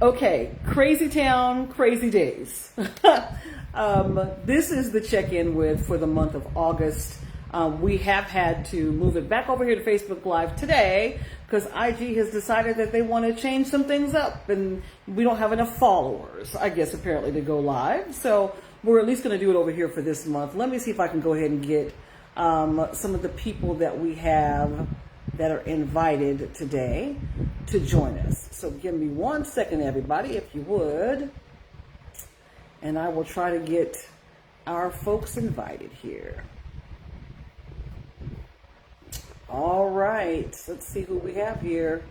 Okay, crazy town, crazy days. This is the check-in with for the month of August. We have had to move it back over here to Facebook Live today because IG has decided that they want to change some things up, and we don't have enough followers, I guess, apparently, to go live. So we're at least going to do it over here for this month. Let me see if I can go ahead and get some of the people that we have that are invited today to join us. So give me 1 second, everybody, if you would, and I will try to get our folks invited here. All right, let's see who we have here.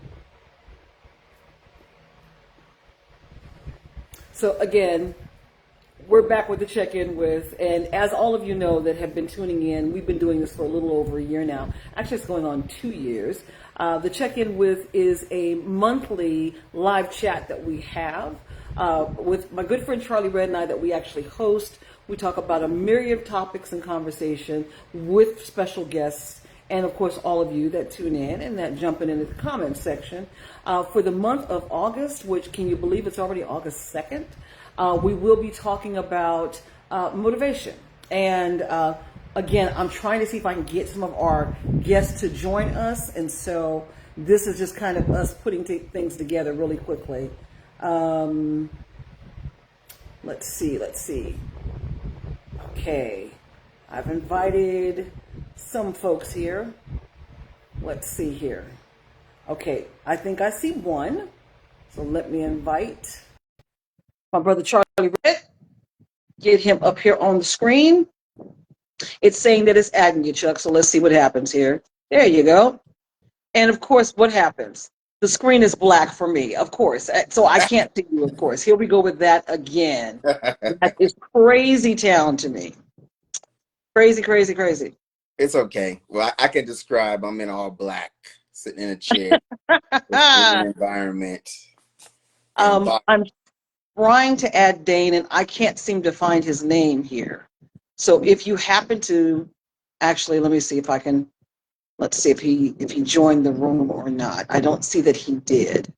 So again, we're back with the check-in with, and as all of you know that have been tuning in, we've been doing this for a little over a year now. Actually, it's going on 2 years. The check-in with is a monthly live chat that we have with my good friend Charlie Red and I that we actually host. We talk about a myriad of topics and conversation with special guests, and of course all of you that tune in and that jump in the comments section. For the month of August, which can you believe it's already August 2nd, we will be talking about motivation. And again, I'm trying to see if I can get some of our guests to join us. And so this is just kind of us putting things together really quickly. Let's see. Okay, I've invited some folks here. Let's see here. Okay, I think I see one. So let me invite my brother Charlie Red. Get him up here on the screen. It's saying that it's adding you, Chuck. So let's see what happens here. There you go. And of course, what happens? The screen is black for me, of course. So I can't see you, of course. Here we go with that again. That is crazy town to me. Crazy, crazy, crazy. It's okay. Well, I can describe I'm in all black, sitting in a chair, an environment. I'm trying to add Dane, and I can't seem to find his name here. So if you happen to, actually, let me see if I can. Let's see if he joined the room or not. I don't see that he did.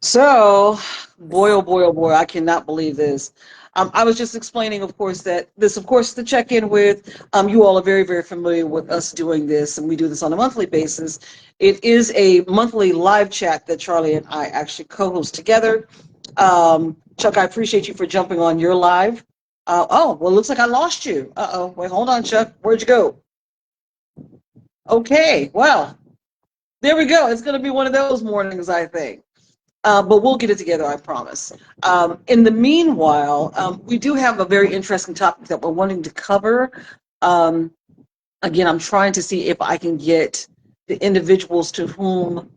So, boy, oh boy, oh boy, I cannot believe this. I was just explaining, of course, that this, of course, the check-in with, you all are very, very familiar with us doing this, and we do this on a monthly basis. It is a monthly live chat that Charlie and I actually co-host together. Chuck, I appreciate you for jumping on your live. Oh, well, it looks like I lost you. Uh-oh, wait, hold on, Chuck. Where'd you go? Okay, well, there we go. It's going to be one of those mornings, I think. But we'll get it together, I promise. In the meanwhile, we do have a very interesting topic that we're wanting to cover. Again, I'm trying to see if I can get the individuals to whom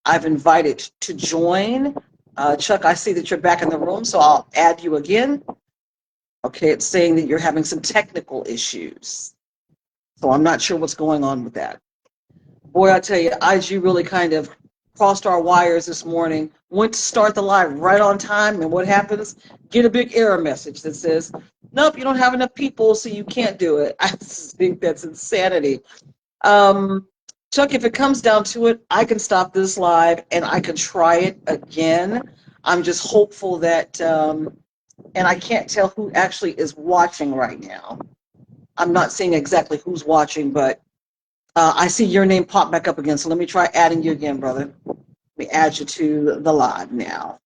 I've invited to join. Chuck, I see that you're back in the room, so I'll add you again. Okay, it's saying that you're having some technical issues. So I'm not sure what's going on with that. Boy, I tell you, IG really kind of crossed our wires this morning, went to start the live right on time, and what happens? Get a big error message that says, nope, you don't have enough people, so you can't do it. I think that's insanity. Chuck, if it comes down to it, I can stop this live and I can try it again. I'm just hopeful that, and I can't tell who actually is watching right now. I'm not seeing exactly who's watching, but I see your name pop back up again, so let me try adding you again, brother. Let me add you to the live now.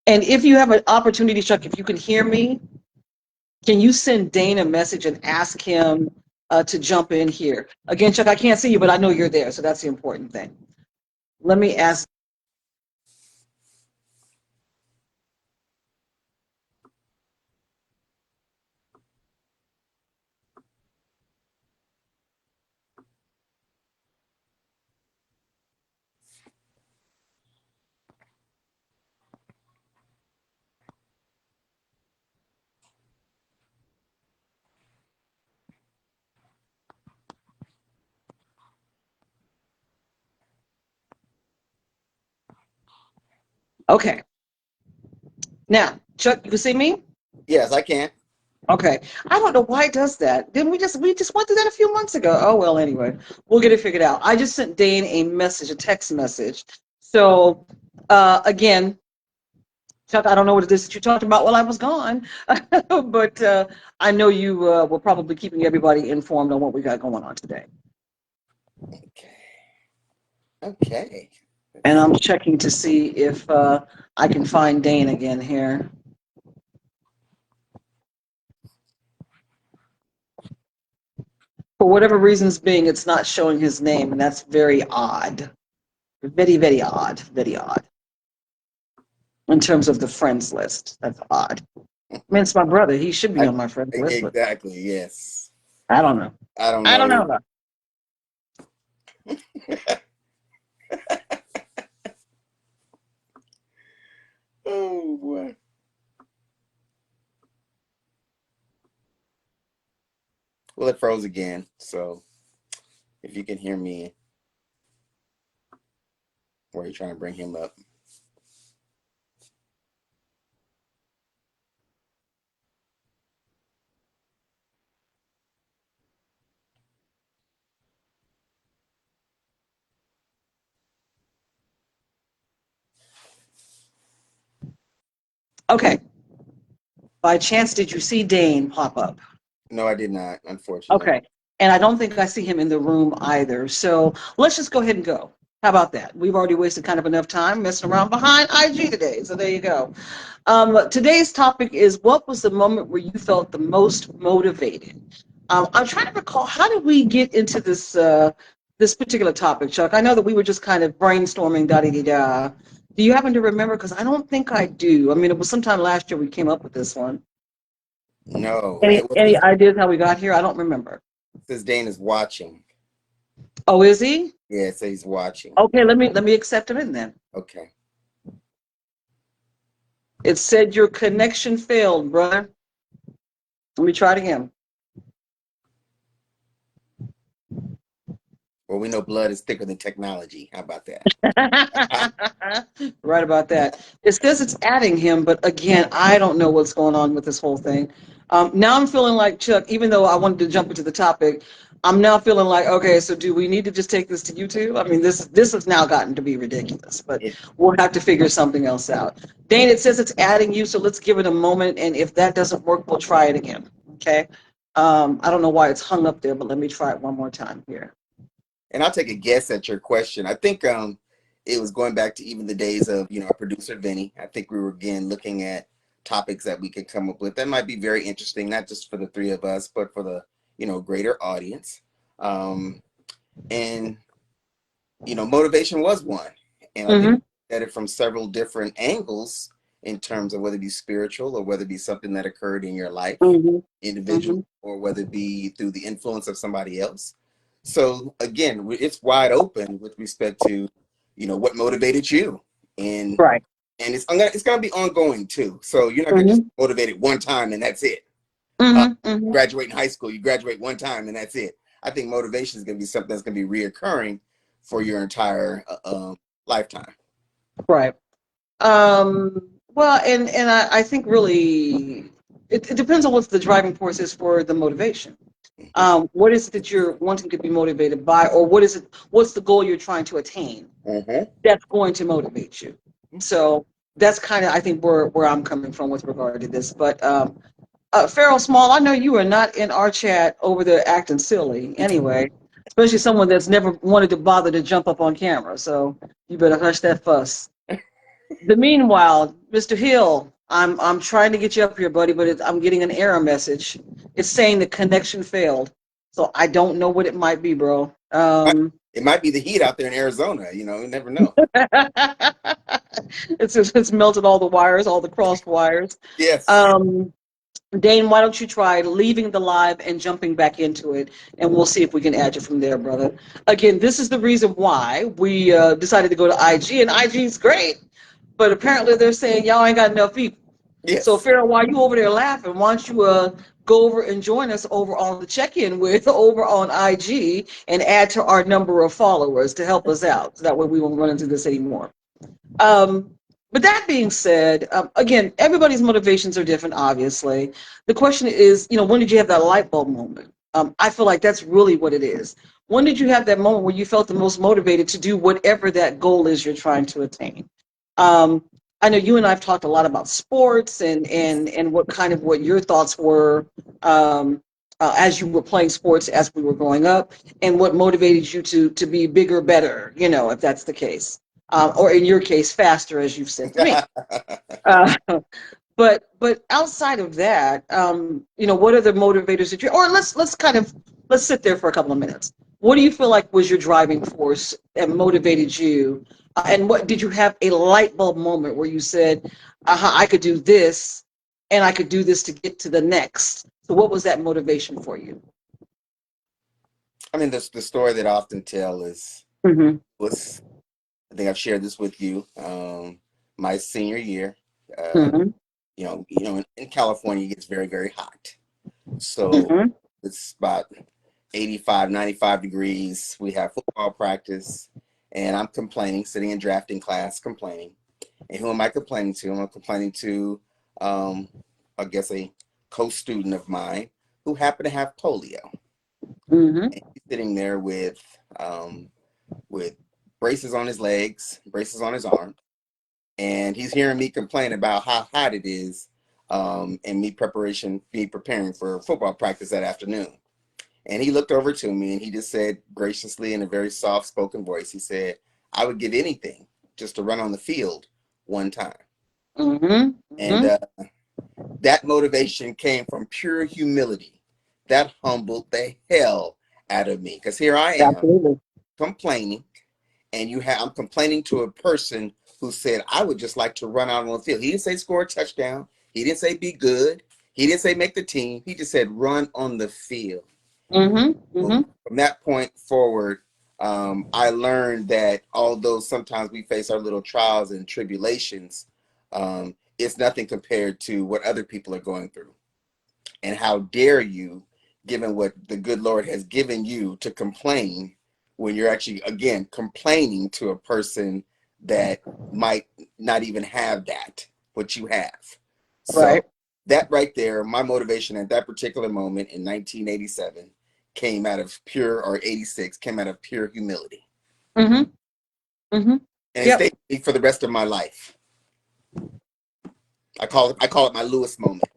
And if you have an opportunity, Chuck, if you can hear me, can you send Dane a message and ask him to jump in here? Again, Chuck, I can't see you, but I know you're there, so that's the important thing. Let me ask. Okay. Now, Chuck, you can see me? Yes, I can. Okay. I don't know why it does that. Didn't we just went through that a few months ago? Oh, well, anyway, we'll get it figured out. I just sent Dane a message, a text message. So, again, Chuck, I don't know what it is that you talked about while I was gone, but I know you were probably keeping everybody informed on what we got going on today. Okay. Okay. And Let's I'm checking to see if I can find Dane again here. For whatever reasons being, it's not showing his name, and that's very odd. Very, very odd. Very odd. In terms of the friends list, that's odd. I mean, it's my brother. He should be I, on my friends list, but exactly. Yes. I don't know. I don't I don't know. know. Oh boy. Well, it froze again. So if you can hear me, or you trying to bring him up. Okay. By chance, did you see Dane pop up? No, I did not, unfortunately. Okay. And I don't think I see him in the room either. So let's just go ahead and go. How about that? We've already wasted kind of enough time messing around behind IG today. So there you go. Today's topic is, what was the moment where you felt the most motivated? I'm trying to recall, how did we get into this particular topic, Chuck? I know that we were just kind of brainstorming, da da da da. Do you happen to remember? Because I don't think I do. I mean, it was sometime last year we came up with this one. No, Any it was any ideas how we got here? I don't remember. says Dane is watching. Oh, is he? Yeah, it says he's watching. Okay, let me accept him in then. Okay. It said your connection failed, brother. Let me try it again. Well, we know blood is thicker than technology. How about that? Right about that. It says it's adding him, but again, I don't know what's going on with this whole thing. Now I'm feeling like, Chuck, even though I wanted to jump into the topic, I'm now feeling like, okay, so do we need to just take this to YouTube? I mean, this has now gotten to be ridiculous, but It, we'll have to figure something else out. Dane, it says it's adding you, so let's give it a moment, and if that doesn't work, we'll try it again. Okay. I don't know why it's hung up there, but let me try it one more time here. and I'll take a guess at your question. I think it was going back to even the days of, our producer Vinny. I think we were again looking at topics that we could come up with that might be very interesting, not just for the three of us, but for the, greater audience. Um, and motivation was one. And I think Mm-hmm. at it from several different angles in terms of whether it be spiritual or whether it be something that occurred in your life, Mm-hmm. individual, Mm-hmm. or whether it be through the influence of somebody else. So again, it's wide open with respect to, what motivated you, and Right. it's gonna be ongoing too. So you're not gonna just Mm-hmm. motivate it one time and that's it. Uh, Mm-hmm. Mm-hmm. Graduate in high school, you graduate one time and that's it. I think motivation is gonna be something that's gonna be reoccurring for your entire lifetime. Right. Well, and I think really it depends on what the driving force is for the motivation. What is it that you're wanting to be motivated by, or what's the goal you're trying to attain Mm-hmm. that's going to motivate you? So that's kind of, I think, where I'm coming from with regard to this. But Farrell Small, I know you are not in our chat over there acting silly anyway, especially someone that's never wanted to bother to jump up on camera. So you better hush that fuss. The meanwhile, Mr. Hill, I'm trying to get you up here, buddy, but I'm getting an error message. It's saying the connection failed, so I don't know what it might be, bro. It might be the heat out there in Arizona. You never know. It's melted all the wires, all the crossed wires. Yes. Um, Dane, why don't you try leaving the live and jumping back into it, and we'll see if we can add you from there, brother. Again, this is the reason why we decided to go to IG, and IG is great, but apparently they're saying y'all ain't got enough people. So, Yes. Farrell, while you over there laughing, why don't you go over and join us over on the check-in with over on IG and add to our number of followers to help us out. So that way we won't run into this anymore. Um, but that being said, again, everybody's motivations are different, obviously. The question is, when did you have that light bulb moment? I feel like that's really what it is. When did you have that moment where you felt the most motivated to do whatever that goal is you're trying to attain? Um, I know you and I have talked a lot about sports and what your thoughts were as you were playing sports as we were growing up, and what motivated you to be bigger, better, if that's the case, or in your case, faster, as you've said to me. Uh, but outside of that, what are the motivators that you, or let's sit there for a couple of minutes. What do you feel like was your driving force and motivated you? And what did you have a light bulb moment where you said, I could do this and I could do this to get to the next? So what was that motivation for you? I mean, the story that I often tell is Mm-hmm. was I think I've shared this with you. My senior year, uh, Mm-hmm. in California, it gets very, very hot. So Mm-hmm. it's about 85, 95 degrees. We have football practice, and I'm complaining, sitting in drafting class, complaining. And who am I complaining to? I'm complaining to, um, I guess, a co-student of mine who happened to have polio. Mm-hmm. And he's sitting there with braces on his legs, braces on his arm, and he's hearing me complain about how hot it is, and me preparing for football practice that afternoon. And he looked over to me and he just said graciously in a very soft spoken voice, he said, I would give anything just to run on the field one time. Mm-hmm. And Mm-hmm. that motivation came from pure humility. That humbled the hell out of me. Because here I am Absolutely. complaining, and I'm complaining to a person who said, I would just like to run out on the field. He didn't say score a touchdown. He didn't say be good. He didn't say make the team. He just said run on the field. Mm-hmm. So Mm-hmm. from that point forward, I learned that although sometimes we face our little trials and tribulations, it's nothing compared to what other people are going through. And how dare you, given what the good Lord has given you, to complain when you're actually, again, complaining to a person that might not even have what you have. So Right. that right there, my motivation at that particular moment in 1987 came out of or 86, came out of pure humility. Mm-hmm. Mm-hmm. And it Yep. stayed with me for the rest of my life. I call it my Lewis moment.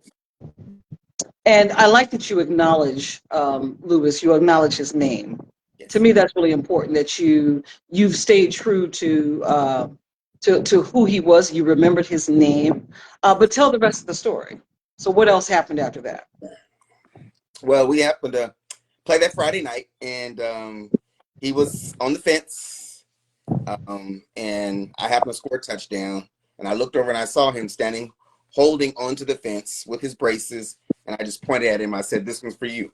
And I like that you acknowledge Lewis. You acknowledge his name. To Yes. me, that's really important. That you've stayed true to who he was. You remembered his name, but tell the rest of the story. So, what else happened after that? Well, we happened to play that Friday night, and he was on the fence, and I happened to score a touchdown. And I looked over and I saw him standing, holding onto the fence with his braces, and I just pointed at him. I said, "This one's for you."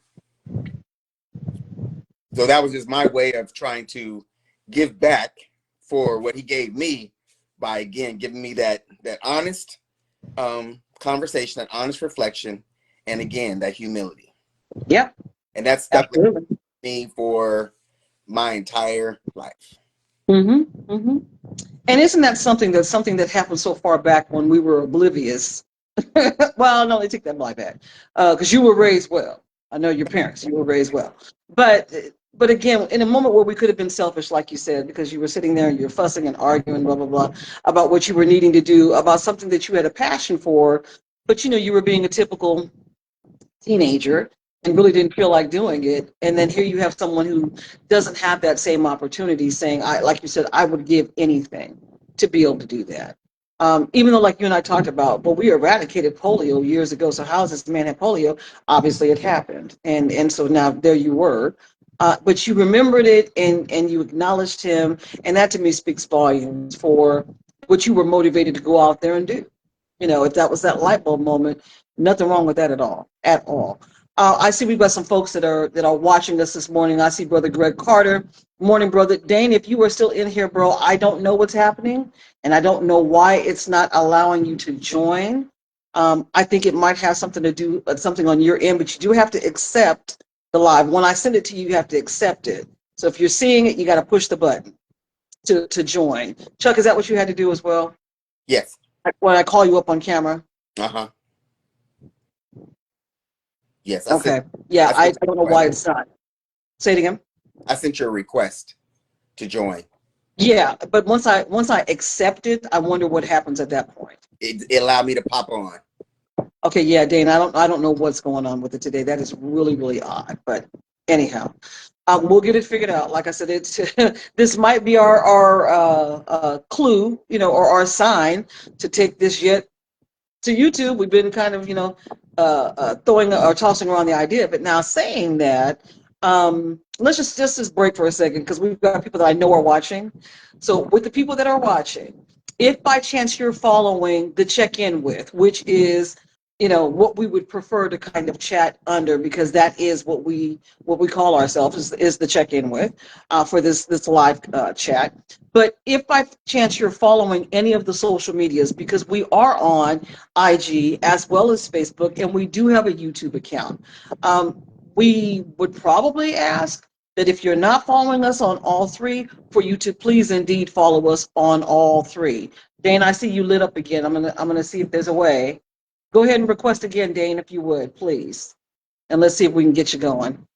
So that was just my way of trying to give back for what he gave me by again giving me that honest conversation, that honest reflection, and again that humility. Yep, And that stuck with absolutely. me for my entire life. Mm-hmm. Mm-hmm. And isn't that something that happened so far back when we were oblivious? Well, no, they take that back, because you were raised well. I know your parents, you were raised well, but but again, in a moment where we could have been selfish, like you said, because you were sitting there and you're fussing and arguing, blah blah blah, about what you were needing to do, about something that you had a passion for, but you were being a typical teenager and really didn't feel like doing it. And then here you have someone who doesn't have that same opportunity saying, like you said, I would give anything to be able to do that. Even though, like you and I talked about, but we eradicated polio years ago. So how does this man have polio? Obviously, it happened, and so now there you were. But you remembered it and you acknowledged him, and that to me speaks volumes for what you were motivated to go out there and do. If that was that light bulb moment, nothing wrong with that at all, at all. I see we've got some folks that are watching us this morning. I see Brother Greg Carter. Morning, Brother Dane. If you are still in here, bro, I don't know what's happening, and I don't know why it's not allowing you to join. I think it might have something to do something on your end, but you do have to accept the live. When I send it to you, you have to accept it. So if you're seeing it, you got to push the button to join. Chuck, is that what you had to do as well? Yes. When I call you up on camera? Uh-huh. Yes. Okay. Yeah, I I sent don't know you a request. why it's not. Say it again. I sent you a request to join. Yeah, but once I accept it, I wonder what happens at that point. It allowed me to pop on. Okay, yeah, Dane, I don't know what's going on with it today. That is really, really odd. But anyhow, we'll get it figured out. Like I said, it's this might be our clue, or our sign to take this yet to YouTube. We've been kind of, throwing or tossing around the idea, but now saying that, let's just break for a second because we've got people that I know are watching. So with the people that are watching, if by chance you're following the check-in with, which is, what we would prefer to kind of chat under, because that is what we call ourselves is the check-in with for this live chat. But if by chance you're following any of the social medias, because we are on IG as well as Facebook, and we do have a YouTube account. We would probably ask that if you're not following us on all three, for you to please indeed follow us on all three. Dane, I see you lit up again. I'm gonna see if there's a way. Go ahead and request again, Dane, if you would, please, and let's see if we can get you going.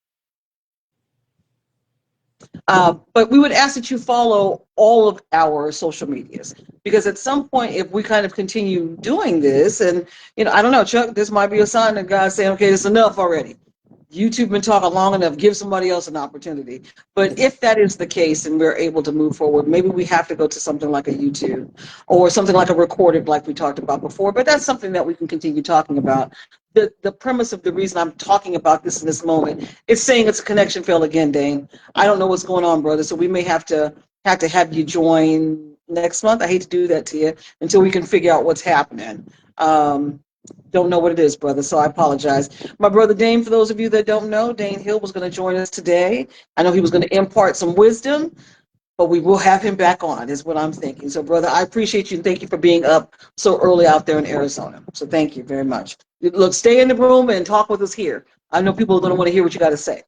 But we would ask that you follow all of our social medias, because at some point, if we kind of continue doing this, and I don't know, Chuck, this might be a sign that God's saying, okay, it's enough already. YouTube been talking long enough, give somebody else an opportunity. But if that is the case and we're able to move forward, maybe we have to go to something like a YouTube or something like a recorded, like we talked about before. But that's something that we can continue talking about. The premise of the reason I'm talking about this in this moment is saying it's a connection fail again, Dane. I don't know what's going on, brother. So we may have you join next month. I hate to do that to you until we can figure out what's happening. Don't know what it is, brother, so I apologize. My brother Dane, for those of you that don't know, Dane Hill was going to join us today. I know he was going to impart some wisdom, but we will have him back on, is what I'm thinking. So, brother, I appreciate you. Thank you for being up so early out there in Arizona. So thank you very much. Look, stay in the room and talk with us here. I know people are going to want to hear what you got to say.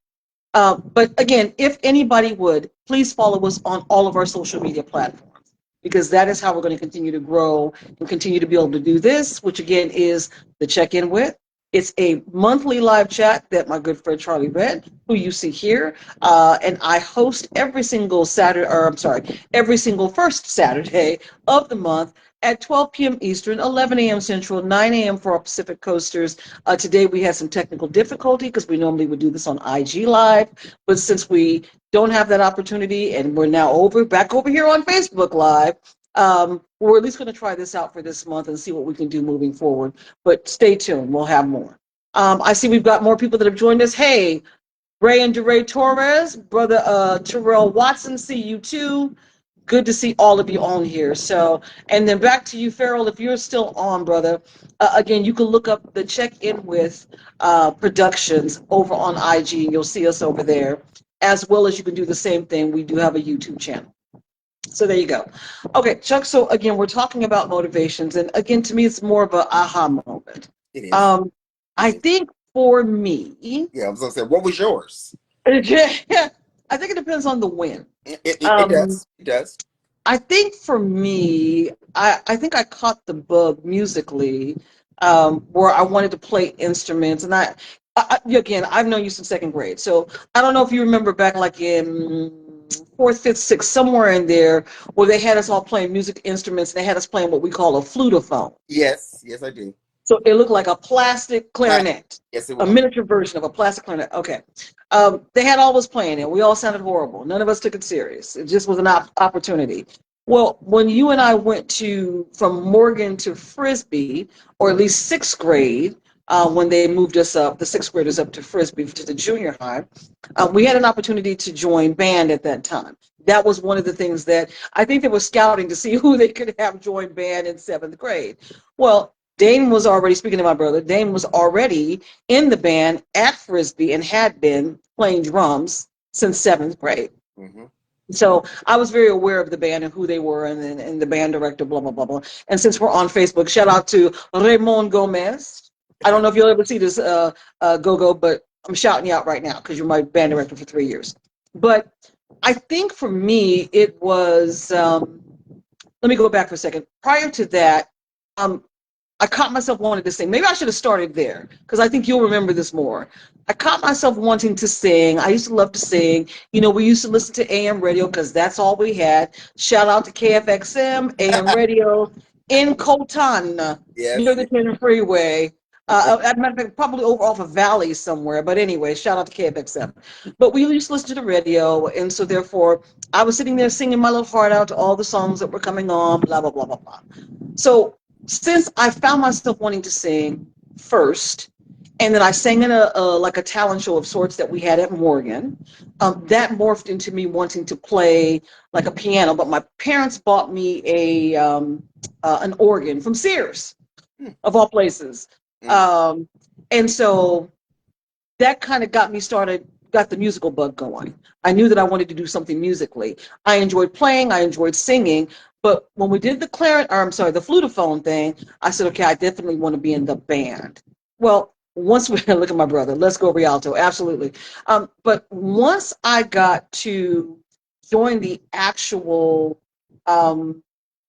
But again, if anybody would, please follow us on all of our social media platforms, because that is how we're going to continue to grow and continue to be able to do this, which again is the check-in with. It's a monthly live chat that my good friend Charlie Red, who you see here, and I host every single Saturday, or I'm sorry, every single first Saturday of the month at 12 p.m. Eastern, 11 a.m. Central, 9 a.m. for our Pacific Coasters. Today we had some technical difficulty because we normally would do this on IG Live, but since we don't have that opportunity and we're now back over here on Facebook Live, we're at least going to try this out for this month and see what we can do moving forward. But stay tuned, we'll have more. I see we've got more people that have joined us. Hey, Ray and DeRay Torres, brother Terrell Watson, see you too. Good to see all of you on here. So, and then back to you, Farrell, if you're still on, brother. Again, you can look up the check-in with productions over on IG, and you'll see us over there, as well as you can do the same thing. We do have a YouTube channel. So there you go. Okay, Chuck, so again, we're talking about motivations. And again, to me, it's more of an aha moment. It is. Um, I think for me, Yeah, I was gonna say, what was yours? I think it depends on the win. It Um, does. It does. I think for me, I think I caught the bug musically, where I wanted to play instruments. And again, I've known you since second grade. So I don't know if you remember back like in fourth, fifth, sixth, somewhere in there, where they had us all playing music instruments and they had us playing what we call a flutophone. Yes, yes, I do. So it looked like a plastic Plastic. clarinet, Yes, it a was. miniature version of a plastic clarinet. Okay. They had all of us playing it. We all sounded horrible. None of us took it serious. It just was an opportunity. Well, when you and I went from Morgan to Frisbee, or at least sixth grade, when they moved us up, the sixth graders up to Frisbee, to the junior high, we had an opportunity to join band at that time. That was one of the things that I think they were scouting to see who they could have join band in seventh grade. Well, Dane was already, speaking to my brother, Dane was already in the band at Frisbee and had been playing drums since seventh grade. Mm-hmm. So I was very aware of the band and who they were, and the band director, blah, blah, blah, blah. And since we're on Facebook, shout out to Raymond Gomez. I don't know if you'll ever see this, Go-Go, but I'm shouting you out right now because you're my band director for 3 years. But I think for me, it was, let me go back for a second. Prior to that, um, I caught myself wanting to sing. Maybe I should have started there because I think you'll remember this more. I caught myself wanting to sing. I used to love to sing. You know, we used to listen to AM radio because that's all we had. Shout out to KFXM, AM radio in Colton, near Yes. the 10 freeway. As a matter of fact, probably over off a valley somewhere. But anyway, shout out to KFXM. But we used to listen to the radio. And so therefore, I was sitting there singing my little heart out to all the songs that were coming on, blah, blah, blah, blah, blah. So since I found myself wanting to sing first, and then I sang in a like a talent show of sorts that we had at Morgan, that morphed into me wanting to play like a piano. But my parents bought me an organ from Sears, Mm, of all places, mm, um, and so that kind of got me started, got the musical bug going. I knew that I wanted to do something musically. I enjoyed playing, I enjoyed singing, but when we did the clarinet, or I'm sorry, the flutophone thing, I said, okay, I definitely want to be in the band. Well, once we look at my brother, let's go Rialto, absolutely. But once I got to join the actual um,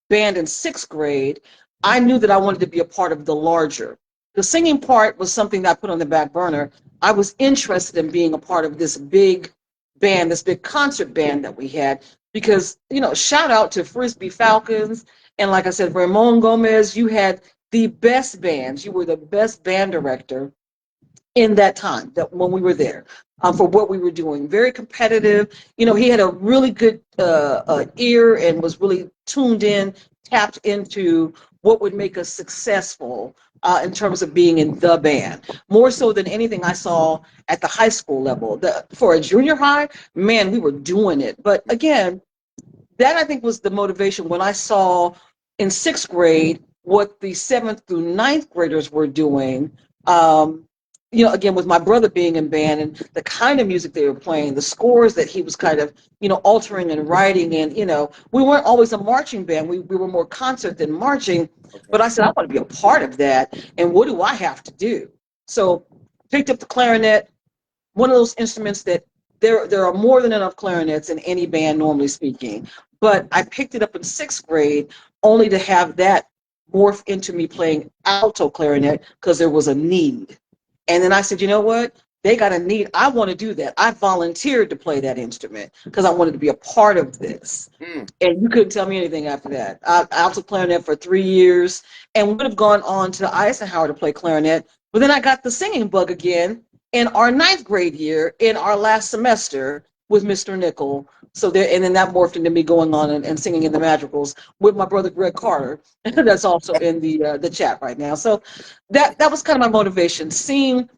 band in sixth grade, I knew that I wanted to be a part of the larger. The singing part was something that I put on the back burner. I was interested in being a part of this big band, this big concert band that we had, because, you know, shout out to Frisbee Falcons. And like I said, Ramon Gomez, you had the best bands. You were the best band director in that time that when we were there, for what we were doing. Very competitive. You know, he had a really good ear and was really tuned in, tapped into what would make us successful in terms of being in the band, more so than anything I saw at the high school level. For a junior high, man, we were doing it. But again, that I think was the motivation when I saw in sixth grade what the seventh through ninth graders were doing. Um, you know, again, with my brother being in band and the kind of music they were playing, the scores that he was kind of, you know, altering and writing. And, you know, we weren't always a marching band. We were more concert than marching. okay. But I said, I want to be a part of that. And what do I have to do? So picked up the clarinet, one of those instruments that there are more than enough clarinets in any band, normally speaking. But I picked it up in sixth grade only to have that morph into me playing alto clarinet because there was a need. And then I said, you know what? They got a need. I want to do that. I volunteered to play that instrument because I wanted to be a part of this. Mm. And you couldn't tell me anything after that. I alto clarinet for 3 years and would have gone on to Eisenhower to play clarinet. But then I got the singing bug again in our ninth grade year in our last semester with Mr. Nickel. So there, and then that morphed into me going on and singing in the madrigals with my brother Greg Carter. That's also in the chat right now. So that was kind of my motivation, seeing,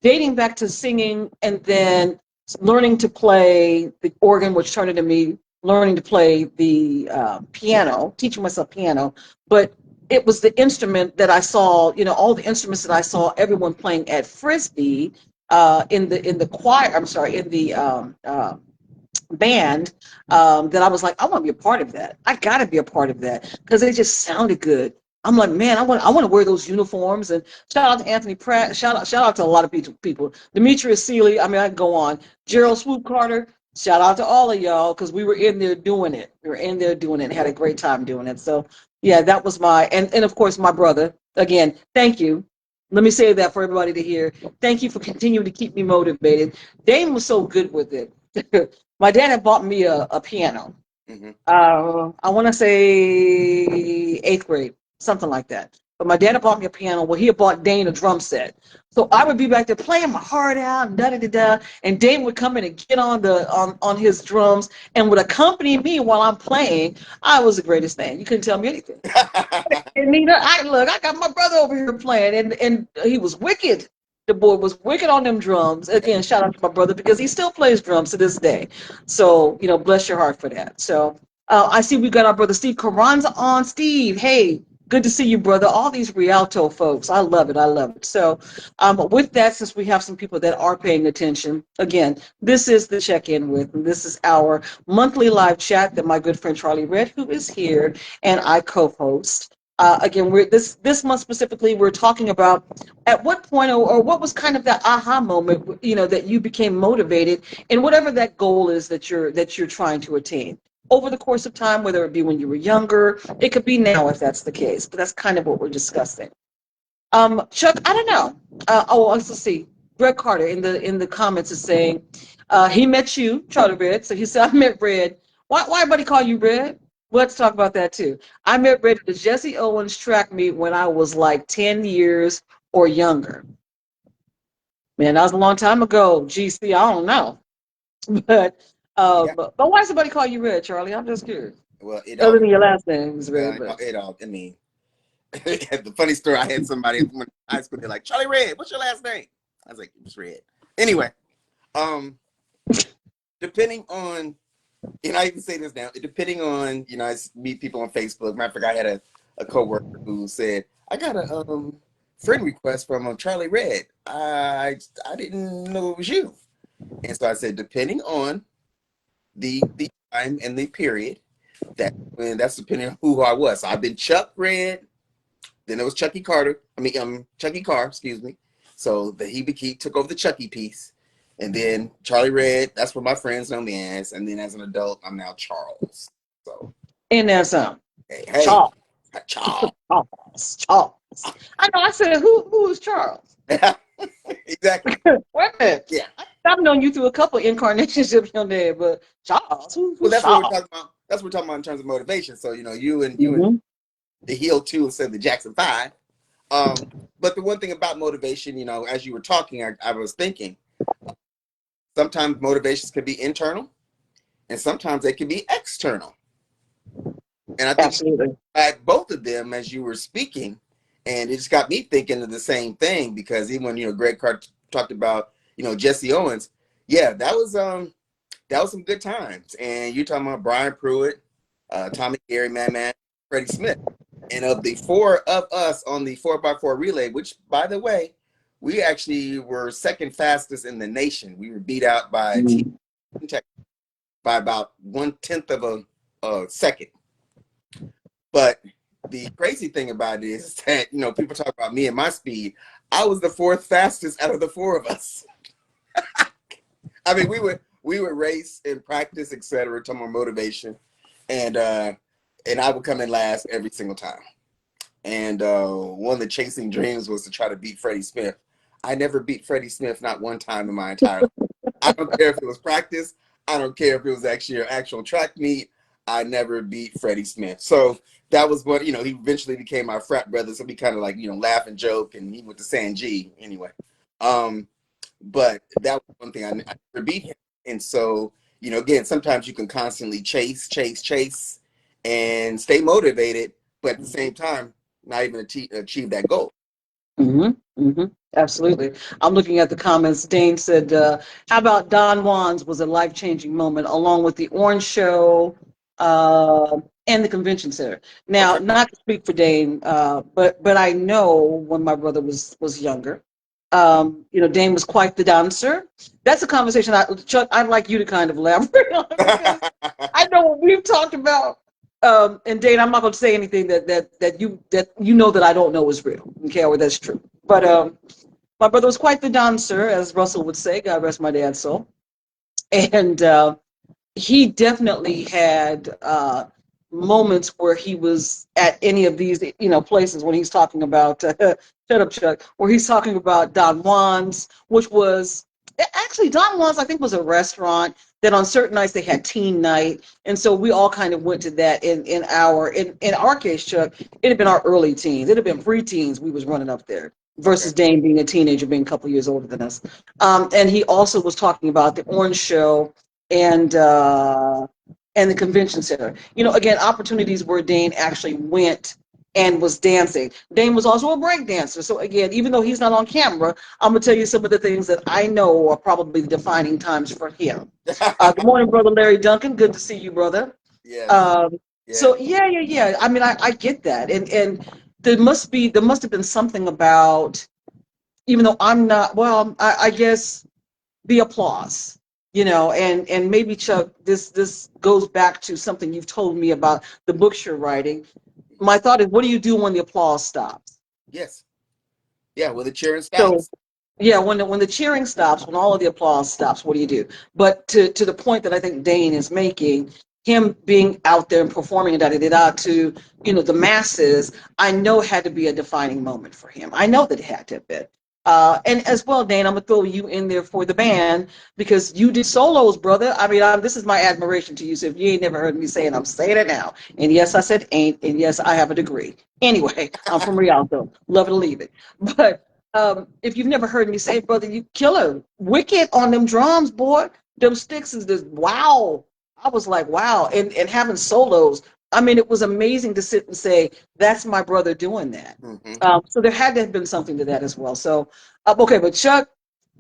dating back to singing, and then learning to play the organ, which turned into me learning to play the piano, teaching myself piano. But it was the instrument that I saw, you know, all the instruments that I saw everyone playing at Frisbee in the choir. I'm sorry, in the band, that I was like, I want to be a part of that. I got to be a part of that because it just sounded good. I'm like, man, I want to wear those uniforms. And shout out to Anthony Pratt. Shout out to a lot of people. Demetrius Seeley. I mean, I can go on. Gerald Swoop Carter. Shout out to all of y'all because we were in there doing it. We were in there doing it and had a great time doing it. So yeah, that was my, and of course my brother. Again, thank you. Let me say that for everybody to hear. Thank you for continuing to keep me motivated. Dane was so good with it. My dad had bought me a piano. Hmm. I want to say eighth grade, something like that. But my dad had bought me a piano. Well, he had bought Dane a drum set. So I would be back there playing my heart out, and da da da da. And Dane would come in and get on his drums and would accompany me while I'm playing. I was the greatest thing. You couldn't tell me anything. And Nina, I got my brother over here playing, and he was wicked. The boy was wicked on them drums. Again, shout out to my brother because he still plays drums to this day. So, you know, bless your heart for that. So, I see we got our brother Steve Carranza on. Steve, hey, good to see you, brother. All these Rialto folks, I love it. I love it. So, with that, since we have some people that are paying attention, again, this is the check-in with, and this is our monthly live chat that my good friend Charlie Red, who is here, and I co-host. Again, we're this month specifically, we're talking about at what point, or what was kind of that aha moment, you know, that you became motivated in whatever that goal is that you're trying to attain over the course of time, whether it be when you were younger, it could be now if that's the case. But that's kind of what we're discussing. Chuck, I don't know. Let's see. Greg Carter in the comments is saying he met you, Charlie Red. So he said, I met Red. Why everybody call you Red? Let's talk about that too. I met Red at the Jesse Owens track meet when I was like 10 years or younger. Man, that was a long time ago. GC, I don't know. But Yeah. why somebody call you Red, Charlie? I'm just curious. Well, it Other all than your last name is Red, well, but it all. I mean, the funny story. I had somebody in high school. They're like, Charlie Red. What's your last name? I was like, it was Red. Anyway, um, depending on, and I even say this now, depending on, I meet people on Facebook. Matter of fact, I had a coworker who said, I got a friend request from Charlie Red. I didn't know it was you. And so I said, depending on the time and the period, that's depending on who I was. So I've been Chuck Red, then it was Chucky Carter. Chucky Carr, excuse me. So he took over the Chucky piece. And then Charlie Red, that's what my friends know me as. And then as an adult, I'm now Charles. So in there some. hey, Charles. Charles. Charles. I know. I said, who is Charles? Exactly. Wait a minute. Yeah. I've known you through a couple incarnations of your name, but Charles, Well, who's that's what we're Charles? talking about. That's what we're talking about in terms of motivation. So, you and Mm-hmm. the Heel 2 instead of the Jackson 5. But the one thing about motivation, as you were talking, I was thinking sometimes motivations can be internal and sometimes they can be external. And I think Absolutely. at both of them as you were speaking, and it just got me thinking of the same thing because even when, Greg Carr talked about, Jesse Owens, yeah, that was some good times. And you're talking about Brian Pruitt, Tommy Gary, Man, Freddie Smith. And of the four of us on the 4x4 relay, which, by the way, we actually were second fastest in the nation. We were beat out by Team Mm-hmm. Tech by about 1/10 of a second. But the crazy thing about it is that, people talk about me and my speed. I was the fourth fastest out of the four of us. I mean, we would race and practice, etc., to more motivation, and I would come in last every single time. And one of the chasing dreams was to try to beat Freddie Smith. I never beat Freddie Smith not one time in my entire life. I don't care if it was practice. I don't care if it was actually an actual track meet. I never beat Freddie Smith. So that was what, he eventually became my frat brother. So we kind of like, laugh and joke, and he went to San G anyway. Um, but that was one thing I never beat him. And so, again, sometimes you can constantly chase, and stay motivated, but at the same time, not even achieve that goal. Mm-hmm. Mm-hmm. Absolutely. I'm looking at the comments. Dane said, how about Don Juan's was a life-changing moment, along with the Orange Show and the Convention Center. Now, Okay. not to speak for Dane, but I know when my brother was younger, Dane was quite the dancer. That's a conversation, Chuck, I'd like you to kind of elaborate on because I know what we've talked about. And Dane, I'm not going to say anything that you know that I don't know is real, okay, or that's true. But my brother was quite the dancer, as Russell would say. God rest my dad's soul. And he definitely had moments where he was at any of these, places when he's talking about shut up, Chuck, where he's talking about Don Juan's, which was actually Don Juan's. I think was a restaurant that on certain nights they had teen night, and so we all kind of went to that. In our case, Chuck, it had been our early teens. It had been preteens. We was running up there. Okay. Versus Dane being a teenager, being a couple years older than us. And he also was talking about the Orange Show and the convention center. Again, opportunities where Dane actually went and was dancing. Dane was also a break dancer. So again, even though he's not on camera, I'm gonna tell you some of the things that I know are probably the defining times for him. Good morning, brother Larry Duncan. Good to see you, brother. Yes. Um, Yeah. so yeah. I mean, I get that, and there must have been something about, even though I'm not. Well, I guess the applause, and maybe Chuck, this goes back to something you've told me about the books you're writing. My thought is, what do you do when the applause stops? Yes. Yeah. Well, the cheering So stops. yeah, when the cheering stops, when all of the applause stops, what do you do? But to the point that I think Dane is making, him being out there and performing and da da da da to, the masses, I know had to be a defining moment for him. I know that it had to have been. And as well, Dane, I'm gonna throw you in there for the band because you did solos, brother. I mean, this is my admiration to you. So if you ain't never heard me say it, I'm saying it now. And yes, I said ain't, and yes, I have a degree. Anyway, I'm from Rialto. Love it or leave it. But if you've never heard me say it, brother, you killer, wicked on them drums, boy. Them sticks is just wow. I was like, wow. And having solos, I mean, it was amazing to sit and say, that's my brother doing that. Hmm. So there had to have been something to that as well. So, okay, but Chuck,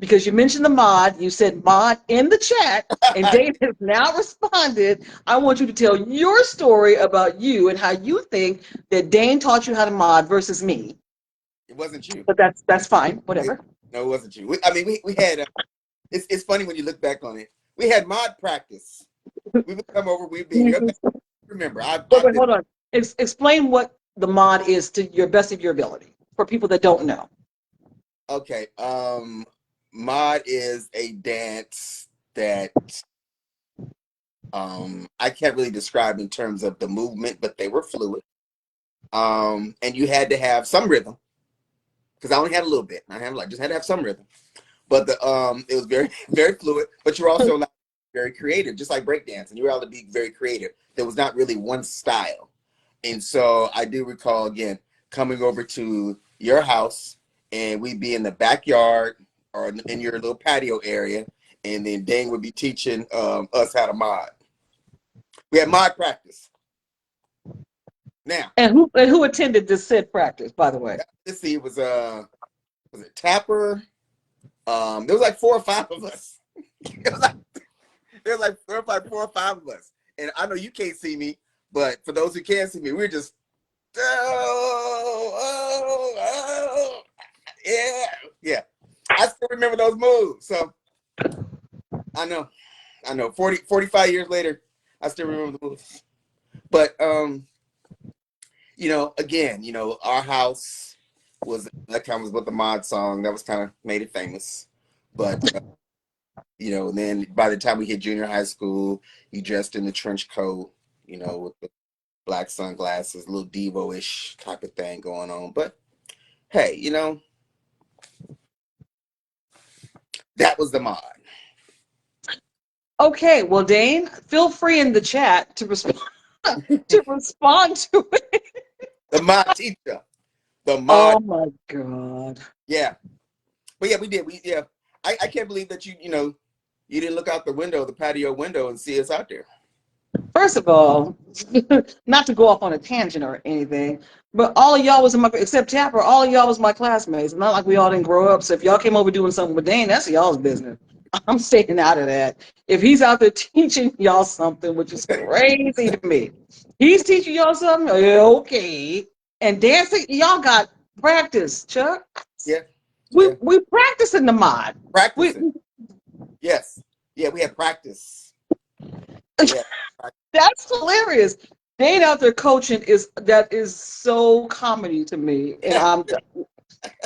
because you mentioned the mod, you said mod in the chat, and Dave has now responded. I want you to tell your story about you and how you think that Dane taught you how to mod versus me. It wasn't you. But that's fine, whatever. No, it wasn't you. We had. It's funny when you look back on it. We had mod practice. We would come over. We'd be. Remember, Wait, I've wait, been hold on. Explain what the mod is to your best of your ability for people that don't know. okay. Mod is a dance that I can't really describe in terms of the movement, but they were fluid. And you had to have some rhythm because I only had a little bit. I had just had to have some rhythm, but it was very very fluid. But you're also allowed to be very creative, just like breakdancing. You were allowed to be very creative. There was not really one style, and so I do recall again coming over to your house, and we'd be in the backyard or in your little patio area, and then Dane would be teaching us how to mod. We had mod practice. Now, And who attended this said practice, by the way? let's see, it was it Tapper? There was like four or five of us. It was like there was like four or five of us. And I know you can't see me, but for those who can see me, we're just yeah, yeah. I still remember those moves. So I know, 45 years later, I still remember the moves. But again, our house was that kind of was what the mod song that was kind of made it famous. But and then by the time we hit junior high school, you dressed in the trench coat, with the black sunglasses, a little Devo-ish type of thing going on. But hey, that was the mod. Okay, well, Dane, feel free in the chat to respond to respond to it. The mod teacher. The mod. Oh my God. Yeah. But yeah, we did. I can't believe that you didn't look out the window, the patio window, and see us out there. First of all, not to go off on a tangent or anything, but all of y'all was in my, except Tapper, all of y'all was my classmates. It's not like we all didn't grow up. So if y'all came over doing something with Dane, that's y'all's business. I'm staying out of that. If he's out there teaching y'all something, which is crazy to me, he's teaching y'all something, okay. And dancing, y'all got practice, Chuck. Yeah. We Yeah. we practicing the mod. Practicing. Yes. Yeah, we had practice. Yeah. That's hilarious. Dane out there coaching is so comedy to me, and I'm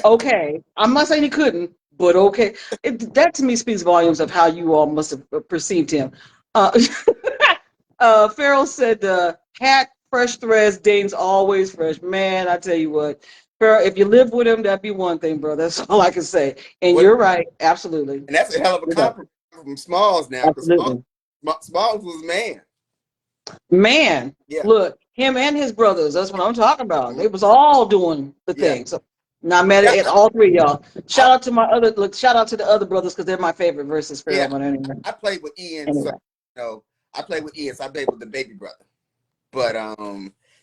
okay. I'm not saying he couldn't, but okay. That to me speaks volumes of how you all must have perceived him. Uh, Farrell said, "Hat fresh threads. Dane's always fresh." Man, I tell you what, Farrell, if you live with him, that'd be one thing, bro. That's all I can say. And What? you're right, absolutely. And that's a hell of a You're right. compliment from Smalls now, because Absolutely. Smalls was man. Man, Yeah. look, him and his brothers, that's what I'm talking about. They Mhm. was all doing the Yeah. thing. So not mad Yeah. at all three of y'all. I, Shout out to my other look, shout out to the other brothers because they're my favorite versus Farrell. yeah. But anyway. I played with Ian, so Anyway. I played with Ian, so I played with the baby brother. But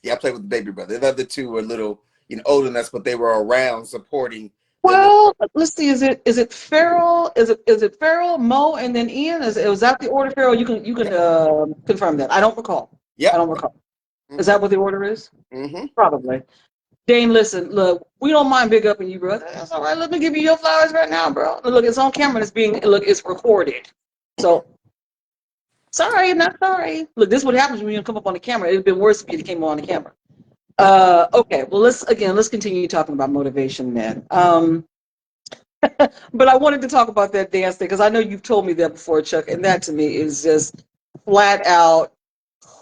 yeah, I played with the baby brother. The other two were a little, older than us, but they were around supporting the little. Well, let's see, is it Farrell? Is it Farrell, Mo, and then Ian? Was that the order, Farrell? You can confirm that. I don't recall. I Yep. don't recall. Is Mm-hmm. that what the order is? Mm-hmm. Probably. Dane, listen, look, we don't mind big upping you, brother. That's all right. Let me give you your flowers right now, bro. Look, it's on camera. It's recorded. So, sorry, not sorry. Look, this is what happens when you come up on the camera. It'd been worse if you came on the camera. Okay, well, let's continue talking about motivation then. But I wanted to talk about that dance thing because I know you've told me that before, Chuck, and that to me is just flat out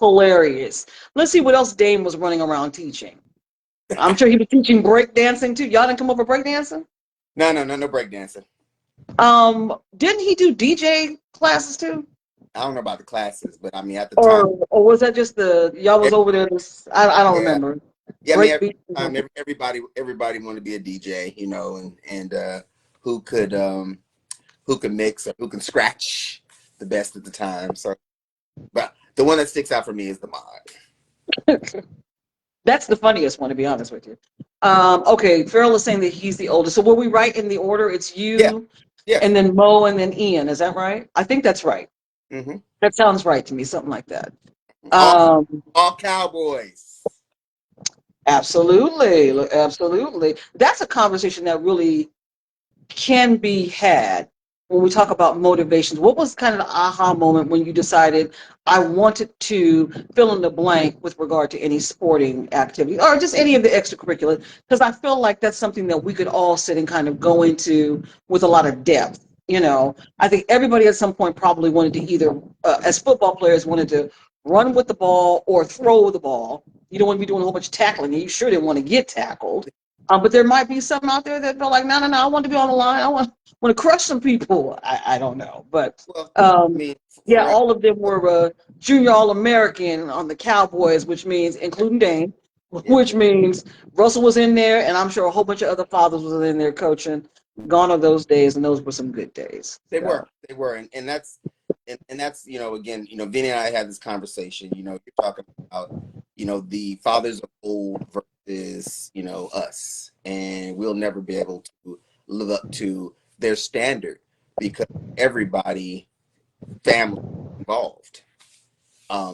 hilarious. Let's see what else Dame was running around teaching. I'm sure he was teaching break dancing too. Y'all didn't come over break dancing? No breakdancing. Didn't he do DJ classes too? I don't know about the classes, but I mean, at the time, Or was that just the y'all was over there? I don't yeah, remember. yeah. I mean, Break every beat. time, everybody wanted to be a DJ, you know, and who could um who can mix or who can scratch the best at the time. So, but the one that sticks out for me is the mod. That's the funniest one, to be honest with you. Okay, Farrell is saying that he's the oldest. So were we right in the order? It's Yeah, you, yes. and then Mo, and then Ian. Is that right? I think that's right. Hmm. That sounds right to me. Something like that. All Um, all Cowboys. absolutely, absolutely. That's a conversation that really can be had when we talk about motivations. What was kind of the aha moment when you decided I wanted to fill in the blank with regard to any sporting activity or just any of the extracurricular? Because I feel like that's something that we could all sit and kind of go into with a lot of depth. I think everybody at some point probably wanted to either, as football players, wanted to run with the ball or throw the ball. You don't want to be doing a whole bunch of tackling, and you sure didn't want to get tackled. But there might be some out there that felt like, no, no, no, I want to be on the line. I want to crush some people. I don't know. But Well, I um, mean, yeah, for us, all of them were junior All-American on the Cowboys, which means, including Dane, yeah, which means Russell was in there, and I'm sure a whole bunch of other fathers was in there coaching. Gone are those days, and those were some good days. So, they were, and that's again, Vinny and I had this conversation. You're talking about the fathers of old versus us, and we'll never be able to live up to their standard because everybody family involved.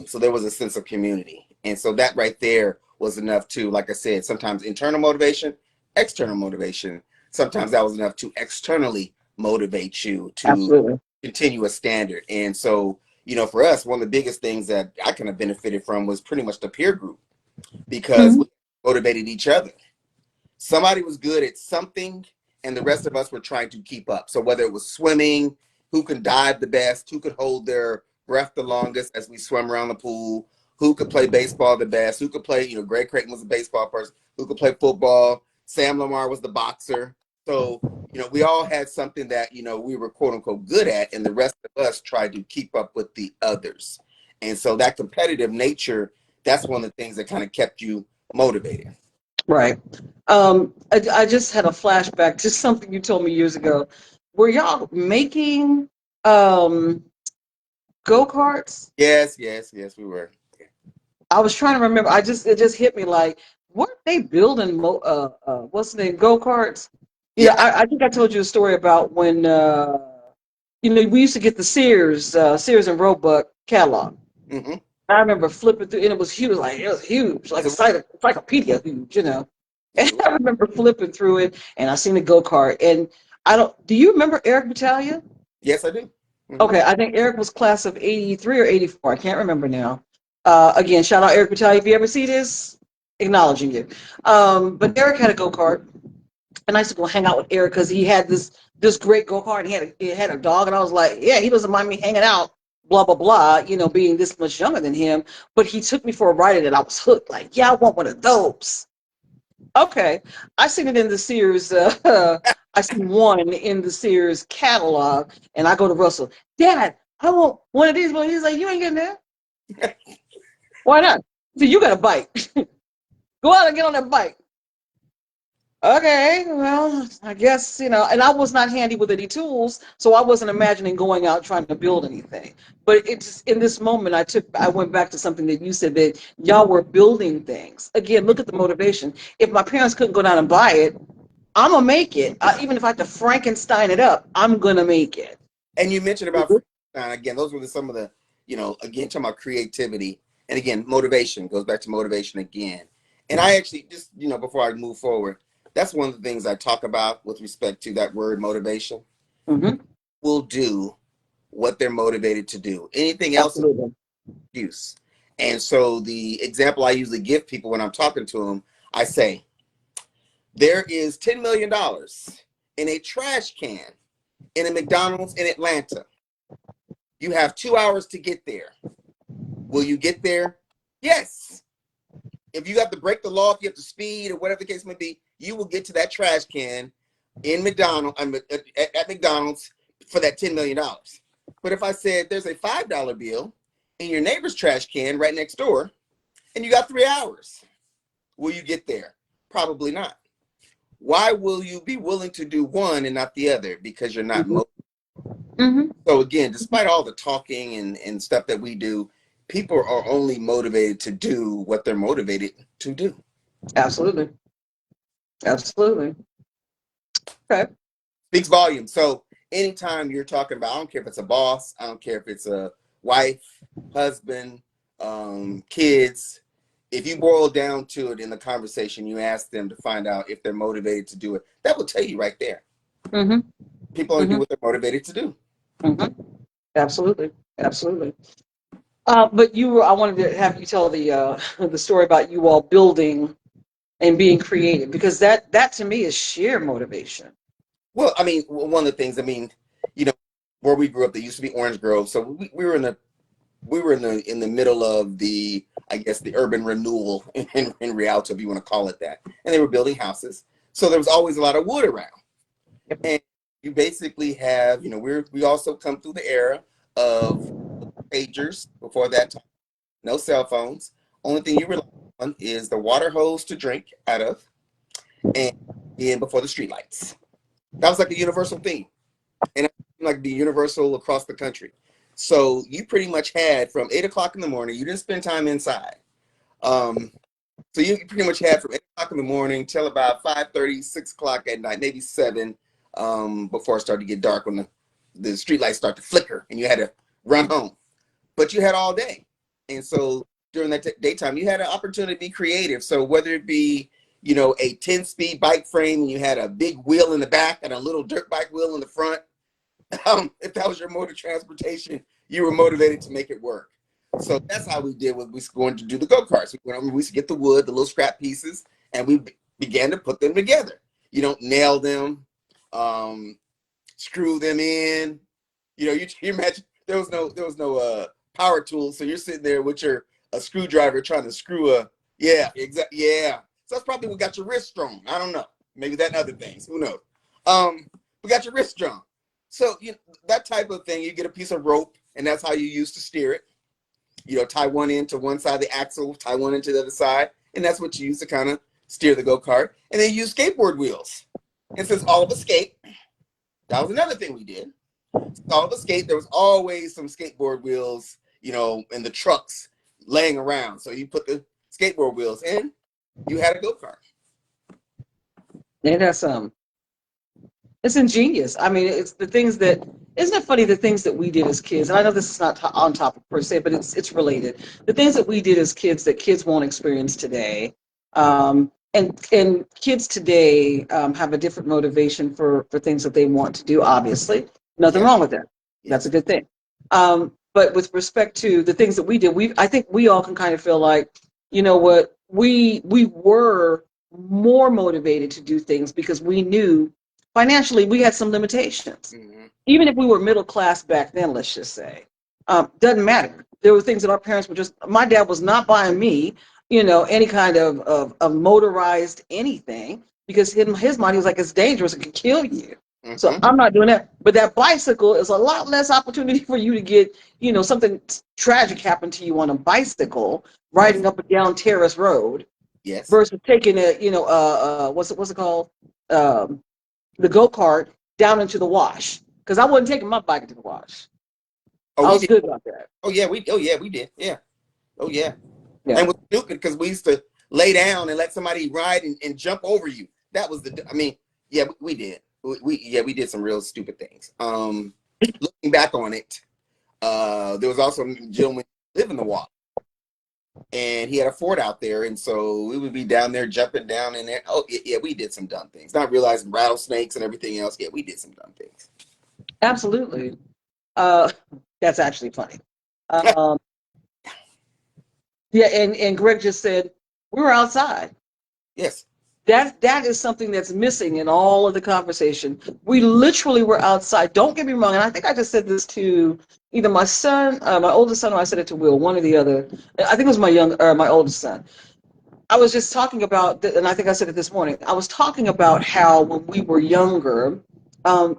So there was a sense of community. And so that right there was enough to, like I said, sometimes internal motivation, external motivation. Sometimes that was enough to externally motivate you to absolutely. continue a standard. And so, for us, one of the biggest things that I kind of benefited from was pretty much the peer group because Mhm. we motivated each other. Somebody was good at something, and the rest of us were trying to keep up. So whether it was swimming, who can dive the best, who could hold their breath the longest as we swam around the pool, who could play baseball the best, who could play, Greg Creighton was a baseball person, who could play football, Sam Lamar was the boxer. So, we all had something that, we were quote unquote good at, and the rest of us tried to keep up with the others. And so that competitive nature, that's one of the things that kind of kept you motivated. Right. I just had a flashback to something you told me years ago. Were y'all making um, go-karts? Yes, we were. I was trying to remember. It just hit me like, weren't they building what's the name, go-karts? Yeah. I think I told you a story about when we used to get the Sears and Roebuck catalog. Mm-hmm. I remember flipping through, and it was huge, like Yes, a it was. encyclopedia huge. Yes, And it was. I remember flipping through it, and I seen a go-kart, and I don't. Do you remember Eric Battaglia? Yes, I do. Mm-hmm. Okay, I think Eric was class of '83 or '84. I can't remember now. Again, shout out Eric Battaglia. If you ever see this, acknowledging you. But Eric had a go-kart, and I used to go hang out with Eric because he had this great go-kart. He had a dog, and I was like, yeah, he doesn't mind me hanging out. Blah blah blah. Being this much younger than him, but he took me for a ride, and I was hooked. Like, yeah, I want one of those. Okay, I seen it in the Sears. I seen one in the Sears catalog, and I go to Russell. Dad, I want one of these. But he's like, you ain't getting that. Why not? So you got a bike. Go out and get on that bike. Okay, well, I guess, and I was not handy with any tools, so I wasn't imagining going out trying to build anything. But it's in this moment, I went back to something that you said that y'all were building things. Again, look at the motivation. If my parents couldn't go down and buy it, I'm gonna make it. Even if I have to Frankenstein it up, I'm gonna make it. And you mentioned about again, those were some of the, again, talking about creativity. And again, motivation goes back to motivation again. And I actually just, before I move forward, that's one of the things I talk about with respect to that word motivation. Mm-hmm. Will do what they're motivated to do. Anything else is Absolutely. excuse. And so the example I usually give people when I'm talking to them, I say, there is $10 million in a trash can in a McDonald's in Atlanta. You have 2 hours to get there. Will you get there? Yes. If you have to break the law, if you have to speed or whatever the case may be, you will get to that trash can in at McDonald's for that $10 million. But if I said there's a $5 bill in your neighbor's trash can right next door and you got 3 hours, will you get there? Probably not. Why will you be willing to do one and not the other? Because you're not motivated. Mm-hmm. So again, despite all the talking and stuff that we do, people are only motivated to do what they're motivated to do. Absolutely. Absolutely. Okay. Speaks volumes. So anytime you're talking about, I don't care if it's a boss, I don't care if it's a wife, husband, kids, if you boil down to it in the conversation, you ask them to find out if they're motivated to do it. That will tell you right there. Mm-hmm. People only do Mm-hmm. what they're motivated to do. Mm-hmm. Absolutely. Absolutely. But I wanted to have you tell the story about you all building and being creative, because that to me is sheer motivation. Well, I mean, one of the things, you know, where we grew up, there used to be Orange Grove, so we were in the middle of the, I guess, the urban renewal in Rialto, if you want to call it that, and they were building houses, so there was always a lot of wood around, and you basically have, we also come through the era of pagers. Before that time, no cell phones. Only thing you rely on is the water hose to drink out of, and before the streetlights. That was like a universal theme, and it like be universal across the country. So you pretty much had from 8 o'clock in the morning. You didn't spend time inside. So you pretty much had from 8 o'clock in the morning till about 5:30, 6 o'clock at night, maybe 7, before it started to get dark, when the street lights start to flicker and you had to run home. But you had all day, and so during that daytime, you had an opportunity to be creative. So whether it be a 10-speed bike frame and you had a big wheel in the back and a little dirt bike wheel in the front, if that was your mode of transportation, you were motivated to make it work. So that's how we did what we were going to do the go-karts. We used to get the wood, the little scrap pieces, and we began to put them together. You don't nail them, screw them in. You imagine there was no power tool, so you're sitting there with a screwdriver trying to screw yeah. So that's probably what got your wrist strong. I don't know. Maybe that and other things. Who knows? We got your wrist strong. So that type of thing. You get a piece of rope, and that's how you used to steer it. Tie one end to one side of the axle, tie one into the other side, and that's what you use to kind of steer the go-kart. And then you use skateboard wheels. And since all of us skate, that was another thing we did. Since all of us skate, there was always some skateboard wheels, in the trucks laying around. So you put the skateboard wheels in, you had a go-kart. Yeah, it's ingenious. I mean, it's the things that, isn't it funny, the things that we did as kids, and I know this is not on topic per se, but it's related. The things that we did as kids that kids won't experience today. And kids today have a different motivation for things that they want to do, obviously. Nothing wrong with that. That's a good thing. But with respect to the things that we did, I think we all can kind of feel like, you know what, we were more motivated to do things because we knew financially we had some limitations. Mm-hmm. Even if we were middle class back then, let's just say, doesn't matter. There were things that our parents were just, my dad was not buying me, any kind of motorized anything, because in his mind, he was like, it's dangerous, it could kill you. Mm-hmm. So I'm not doing that. But that bicycle is a lot less opportunity for you to get, something tragic happen to you on a bicycle riding up and down Terrace Road. Yes. Versus taking what's it called? The go-kart down into the wash. Because I wasn't taking my bike into the wash. I was good about that. Oh yeah, we did. Yeah. Oh yeah. Yeah. And it was stupid because we used to lay down and let somebody ride and jump over you. That was we did. We did some real stupid things. Looking back on it, there was also a gentleman who lived in the water, and he had a fort out there, and so we would be down there jumping down in there. Oh yeah, we did some dumb things. Not realizing rattlesnakes and everything else. Yeah, we did some dumb things. Absolutely. That's actually funny. Yeah, and Greg just said we were outside. Yes. that is something that's missing in all of the conversation. We literally were outside. Don't get me wrong, and I think I just said this to either my son, my oldest son, or I said it to Will, one or the other. I think it was my oldest son. I was just talking about, and I think I said it this morning. I was talking about how when we were younger,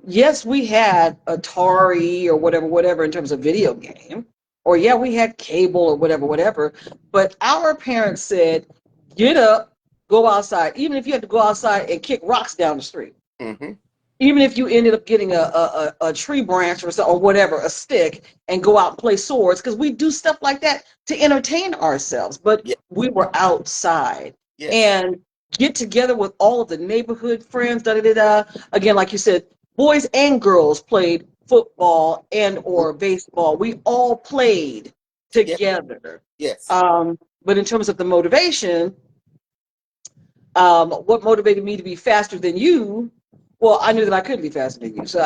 yes, we had Atari or whatever in terms of video game, or yeah, we had cable or whatever. But our parents said, get up, go outside, even if you had to go outside and kick rocks down the street. Mm-hmm. Even if you ended up getting a tree branch or whatever, a stick, and go out and play swords, because we do stuff like that to entertain ourselves. But Yeah. we were outside Yes. and get together with all of the neighborhood friends. Da da da da. Again, like you said, boys and girls played football and Mhm. or baseball. We all played Yeah. together. Yes. But in terms of the motivation, what motivated me to be faster than you? Well, I knew that I couldn't be faster than you. So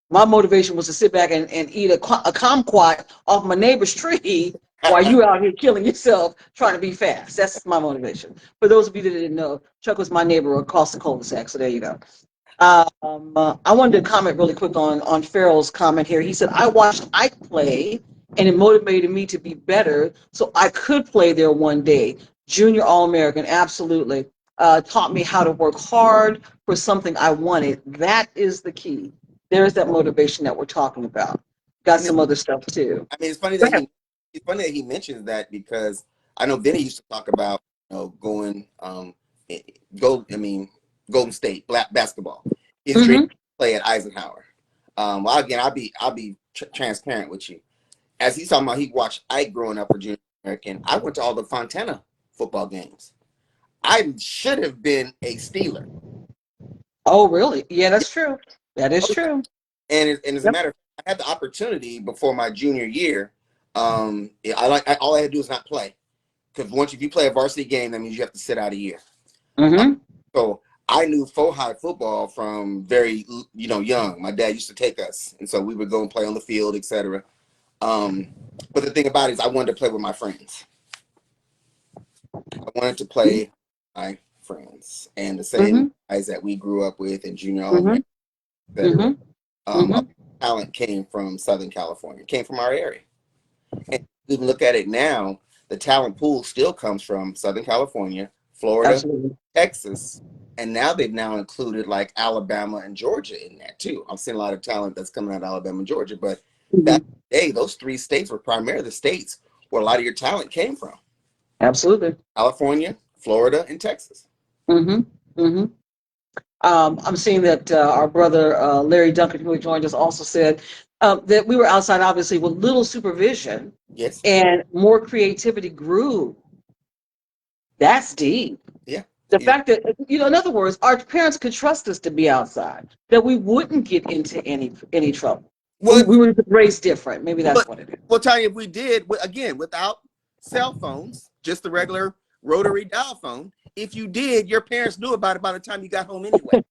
my motivation was to sit back and eat a kumquat off my neighbor's tree while you out here killing yourself trying to be fast. That's my motivation. For those of you that didn't know, Chuck was my neighbor across the cul-de-sac. So there you go. I wanted to comment really quick on Farrell's comment here. He said, I watched Ike play, and it motivated me to be better so I could play there one day. Junior All-American, absolutely. Taught me how to work hard for something I wanted. That is the key. There's that motivation that we're talking about. Got And some other stuff too. I mean, Go ahead. it's funny that he mentions that because I know Vinny used to talk about going I mean Golden State black basketball. His dream Mm-hmm. was to play at Eisenhower. Well, again, I'll be transparent with you. As he's talking about, he watched Ike growing up for Junior American. I went to all the Fontana football games. I should have been a Steeler. Oh, really? Yeah, Yeah. that's true. That is Oh, yeah. true. And as a Yep. matter of fact, I had the opportunity before my junior year. Yeah, all I had to do is not play because if you play a varsity game, that means you have to sit out a year. Uh, Mm-hmm. so I knew full high football from very young. My dad used to take us, and so we would go and play on the field, etc. But the thing about it is, I wanted to play with my friends. I wanted to play with my friends and the same Mm-hmm. guys that we grew up with in junior all Mm-hmm. American, etc. Mm-hmm. All Mm-hmm. the talent came from Southern California, came from our area. And you can look at it now, the talent pool still comes from Southern California, Florida, Absolutely. Texas, and now they've now included like Alabama and Georgia in that too. I've seen a lot of talent that's coming out of Alabama and Georgia, but back Mm-hmm. in the day, those three states were primarily the states where a lot of your talent came from. Absolutely. California, Florida, and Texas. Mm-hmm. Mm-hmm. I'm seeing that our brother Larry Duncan, who joined us, also said that we were outside, obviously, with little supervision Yes. and more creativity grew. That's deep. Yeah. The Yeah. fact that, in other words, our parents could trust us to be outside, that we wouldn't get into any trouble. We, Well, we were raised different. Maybe that's but what it is. we'll tell you if we did again without cell phones, just the regular rotary dial phone. If you did, your parents knew about it by the time you got home anyway,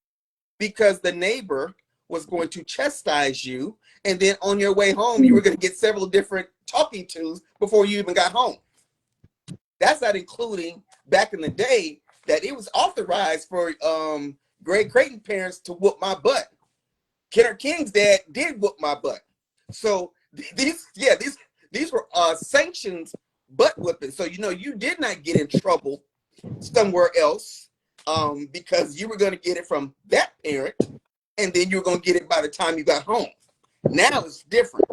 because the neighbor was going to chastise you, and then on your way home, you were going to get several different talking tos before you even got home. That's not including back in the day that it was authorized for Greg Creighton parents to whoop my butt. Kenneth King's dad did whoop my butt. So these were sanctions butt whipping. So you did not get in trouble somewhere else because you were going to get it from that parent, and then you were going to get it by the time you got home. Now it's different.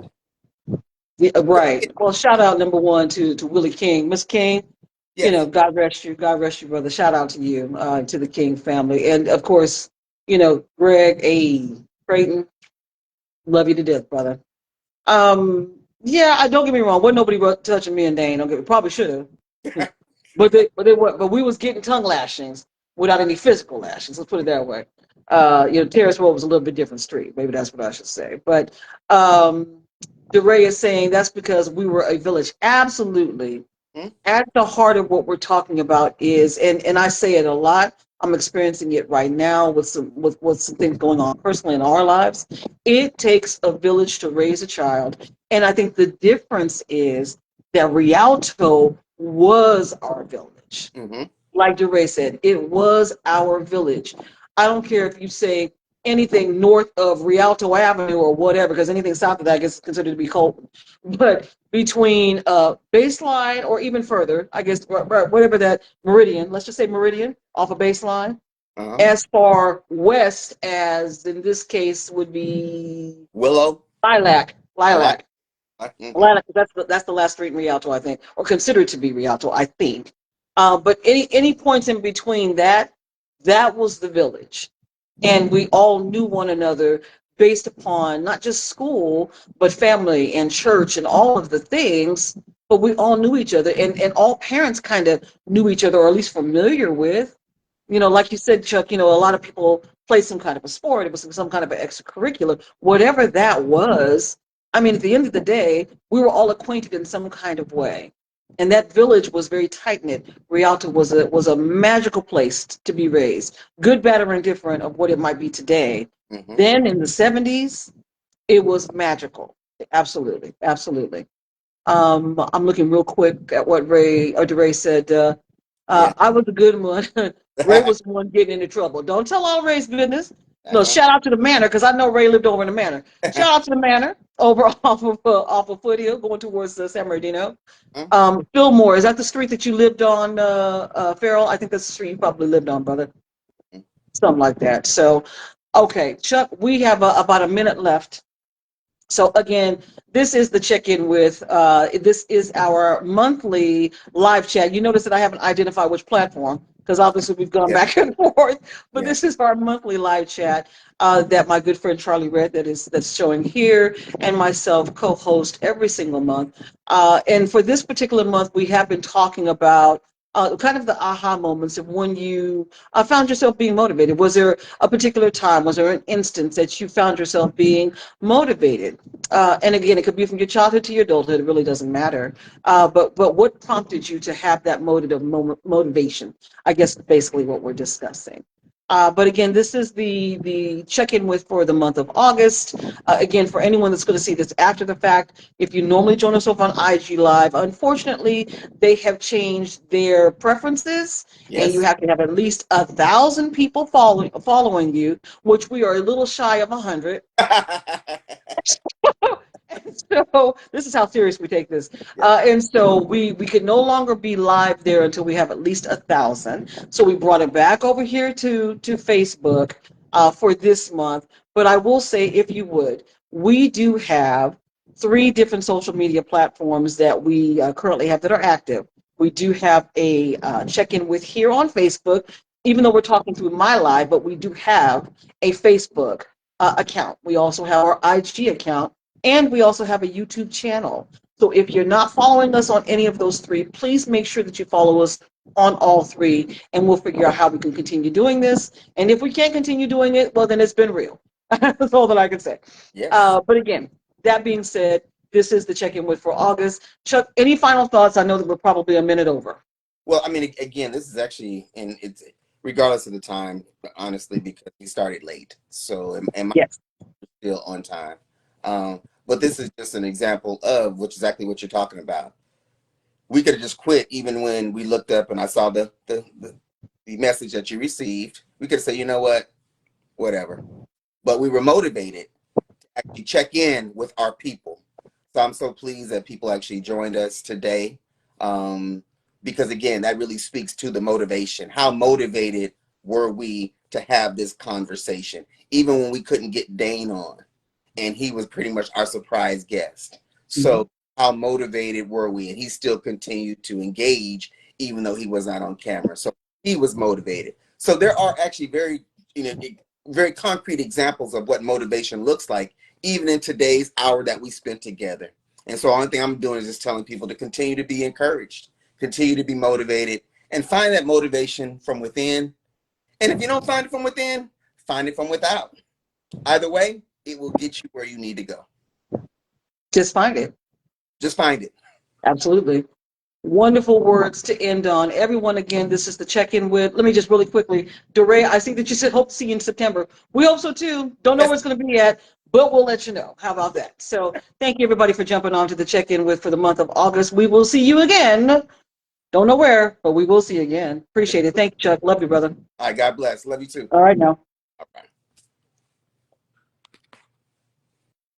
Yeah, right. Well, shout out number one to Willie King, Miss King. Yes. God rest you, brother. Shout out to you, to the King family, and of course, Greg A. Creighton. Love you to death, brother. Yeah, I don't get me wrong. Wasn't nobody touching me and Dane. Don't get me. Probably should have, but we was getting tongue lashings without any physical lashings. Let's put it that way. Terrace Road was a little bit different street. Maybe that's what I should say. But DeRay is saying that's because we were a village. Absolutely. Hmm? At the heart of what we're talking about is, and I say it a lot, I'm experiencing it right now with some things going on personally in our lives. It takes a village to raise a child. And I think the difference is that Rialto was our village. Mm-hmm. like DeRay said, it was our village. I don't care if you say anything north of Rialto Avenue or whatever, because anything south of that gets considered to be Colton. But between Baseline or even further, I guess whatever that Meridian, let's just say Meridian off of Baseline, Uh-huh. as far west as in this case would be Willow. Lilac, I like. Lilac. Mm-hmm. Atlanta, that's the last street in Rialto, I think, or considered to be Rialto, I think. But any points in between that, that was the village, and we all knew one another based upon not just school, but family and church and all of the things. But we all knew each other, and all parents kind of knew each other, or at least familiar with. Like you said, Chuck, a lot of people play some kind of a sport. It was some kind of an extracurricular, whatever that was. I mean, at the end of the day, we were all acquainted in some kind of way. And that village was very tight knit. Rialto was a magical place to be raised, good, bad, or indifferent of what it might be today. Mm-hmm. Then in the 70s, it was magical. Absolutely, absolutely. I'm looking real quick at what Ray said. Yeah. I was a good one. Ray was the one getting into trouble. Don't tell all Ray's business. No, Uh-huh. shout out to the Manor because I know Ray lived over in the Manor. Shout out to the Manor over off of Foothill going towards San Bernardino. Fillmore, is that the street that you lived on, Farrell? I think that's the street you probably lived on, brother. Something like that. So, okay, Chuck, we have about a minute left. So again, this is the check-in with, this is our monthly live chat. You notice that I haven't identified which platform because obviously we've gone Yeah. back and forth, but Yeah. this is our monthly live chat that my good friend Charlie Red that's showing here and myself co-host every single month. And for this particular month, we have been talking about kind of the aha moments of when you found yourself being motivated. Was there a particular time? Was there an instance that you found yourself being motivated? And again, it could be from your childhood to your adulthood. It really doesn't matter. But what prompted you to have that motivation? I guess basically what we're discussing. But again, this is the check-in with for the month of August. Again, for anyone that's going to see this after the fact, if you normally join us over on IG Live, unfortunately, they have changed their preferences, and you Yes. have to have at least 1,000 people following you, which we are a little shy of 100. And so this is how serious we take this. Yeah. And so we could no longer be live there until we have at least 1,000. So we brought it back over here to Facebook for this month. But I will say, if you would, we do have 3 different social media platforms that we currently have that are active. We do have a check-in with here on Facebook, even though we're talking through my live, but we do have a Facebook account. We also have our IG account, and we also have a YouTube channel. So if you're not following us on any of those 3, please make sure that you follow us on all 3, and we'll figure out how we can continue doing this. And if we can't continue doing it, well, then it's been real. That's all that I can say. Yes. But again, that being said, this is the check-in with for August. Chuck, any final thoughts? I know that we're probably a minute over. Well, I mean, again, this is actually, and it's regardless of the time, honestly, because we started late. So, am I Yes. still on time? But this is just an example of which exactly what you're talking about. We could have just quit even when we looked up and I saw the message that you received. We could say, you know what, whatever. But we were motivated to actually check in with our people. So I'm so pleased that people actually joined us today. Um, because again, that really speaks to the motivation. How motivated were we to have this conversation, even when we couldn't get Dane on, and he was pretty much our surprise guest. Mhm. So how motivated were we? And he still continued to engage, even though he was not on camera. So he was motivated. So there are actually very concrete examples of what motivation looks like, even in today's hour that we spent together. And so the only thing I'm doing is just telling people to continue to be encouraged, continue to be motivated, and find that motivation from within. And if you don't find it from within, find it from without. Either way, it will get you where you need to go. Just find it. Just find it. Absolutely. Wonderful words to end on. Everyone, again, this is the check-in with. Let me just really quickly, DeRay, I see that you said hope to see you in September. We hope so too. Don't know Yes. where it's going to be at, but we'll let you know. How about that? So thank you, everybody, for jumping on to the check-in with for the month of August. We will see you again Don't know where, but we will see you again. Appreciate it. Thank you, Chuck. Love you, brother. All right, God bless. Love you too. All right now. All right.